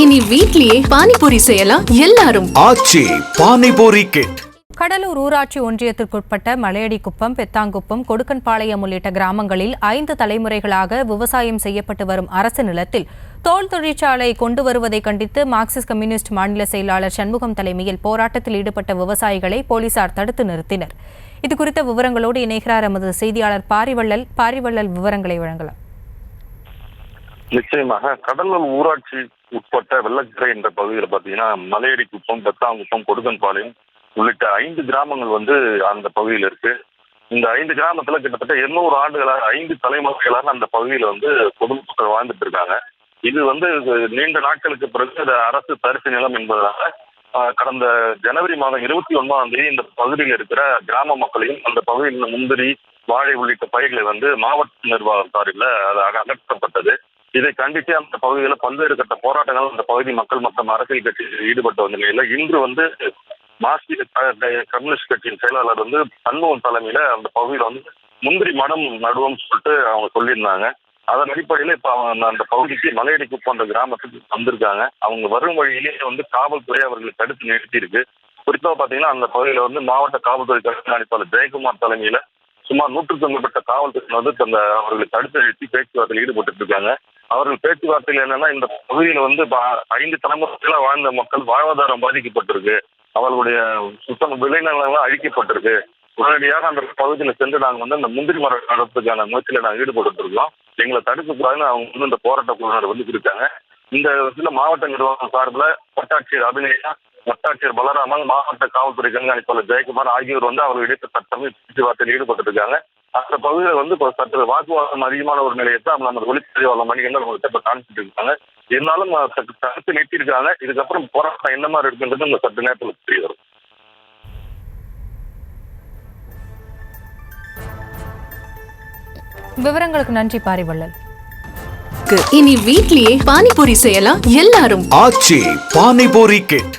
இனி வீட்லயே பானிபூரி செய்யலாம் எல்லாரும். ஆச்சி பானிபூரி கிட். கடலூர் ஊராட்சி ஒன்றியத்திற்குட்பட்ட மலையடிக்குப்பம், பெத்தாங்குப்பம், கொடுக்கன்பாளையம் உள்ளிட்ட கிராமங்களில் 5 தலைமுறைகளாக விவசாயம் செய்யப்பட்டு வரும் அரசு நிலத்தில் தோல் தொழிற்சாலை கொண்டு வருவதை கண்டித்து மார்க்சிஸ்ட் கம்யூனிஸ்ட் மாநில செயலாளர் சண்முகம் தலைமையில் போராட்டத்தில் ஈடுபட்ட விவசாயிகளை போலீசார் தடுத்து நிறுத்தினர். இதுகுறித்த விவரங்களோடு இணைகிறார் எமது செய்தியாளர் பாரிவள்ளல் விவரங்களை வழங்கலாம். நிச்சயமாக கடலூர் ஊராட்சி உட்பட்ட வெள்ளக்கரை என்ற பகுதியில் பார்த்தீங்கன்னா மலையடிக்குப்பம், பெத்தாங்குப்பம், கொடுக்கன்பாளையம் உள்ளிட்ட 5 கிராமங்கள் அந்த பகுதியில் இருக்கு. இந்த 5 கிராமத்துல கிட்டத்தட்ட 200 ஆண்டுகளாக 5 தலைமுறைகளாக அந்த பகுதியில பொதுமக்கள் வாழ்ந்துட்டு இருக்காங்க. இது நீண்ட நாட்களுக்கு பிறகு அரசு தரிசு நிலம் என்பதனால கடந்த ஜனவரி மாதம் 29ஆம் தேதி இந்த பகுதியில் இருக்கிற கிராம மக்களையும் அந்த பகுதியில் முந்திரி, வாழை உள்ளிட்ட பயிர்களை மாவட்ட நிர்வாகம் சார்பில் அது அகற்றப்பட்டது. இதை கண்டித்து அந்த பகுதியில் பல்வேறு கட்ட போராட்டங்கள் அந்த பகுதி மக்கள் மற்றும் அரசியல் கட்சியில் ஈடுபட்டு வந்த நிலையில இன்று மார்க்சிஸ்ட் கம்யூனிஸ்ட் கட்சியின் செயலாளர் சண்முகம் தலைமையில அந்த பகுதியில் முந்திரி மடம் நடுவோம்னு சொல்லிட்டு அவங்க சொல்லியிருந்தாங்க. அதன் அடிப்படையில இப்ப அந்த பகுதிக்கு மலையடிக்குப்பம் என்ற கிராமத்துக்கு வந்திருக்காங்க. அவங்க வரும் வழியிலேயே காவல்துறை அவர்களை தடுத்து நிறுத்தி இருக்கு. குறிப்பா பாத்தீங்கன்னா அந்த பகுதியில மாவட்ட காவல்துறை கண்காணிப்பாளர் ஜெயக்குமார் தலைமையில சுமார் 100க்கும் மேற்பட்ட காவல்துறை அவர்களை தடுத்து நிறுத்தி பேச்சுவார்த்தையில் ஈடுபட்டு இருக்காங்க. அவர்கள் பேச்சுவார்த்தையில் என்னன்னா, இந்த பகுதியில 5 தலைமுறைகளா வாழ்ந்த மக்கள் வாழ்வாதாரம் பாதிக்கப்பட்டிருக்கு, அவர்களுடைய விளைநிலங்கள்லாம் அழிக்கப்பட்டிருக்கு. உடனடியாக அந்த பகுதியில சென்று நாங்க அந்த முந்திரி மரம் நடத்துக்கான முயற்சியில நாங்கள் ஈடுபட்டு இருக்கோம். எங்களை தடுக்கக்கூடாதுன்னு அவங்க இந்த போராட்ட குழுவினர் இருக்காங்க. இந்த இதுல மாவட்ட நிர்வாகம் சார்பில் வட்டாட்சியர் அபிநயா, வட்டாட்சியர் பலராமன், மாவட்ட காவல்துறை கண்காணிப்பாளர் ஜெயக்குமார் ஆகியோர் அவர்களிடையே தற்சமயம் பேச்சுவார்த்தையில் ஈடுபட்டு இருக்காங்க. அந்த பகுதியில் சற்று வாக்குவாதம் அதிகமான ஒரு நிலையத்தை நமது ஒளிப்பதிவாளர் மணிகண்டன் இப்ப காமிச்சிட்டு இருக்காங்க. இருந்தாலும் தடுத்து நிறுத்திருக்காங்க. இதுக்கப்புறம் போராட்டம் என்ன மாதிரி இருக்குன்றது இந்த சற்று நேரத்தில் தெரிய வரும். விவரங்களுக்கு நன்றி பாரிவள்ளல். இனி வீட்லயே பானிபூரி செய்யலாம் எல்லாரும். ஆச்சி பானிபூரி கிட்.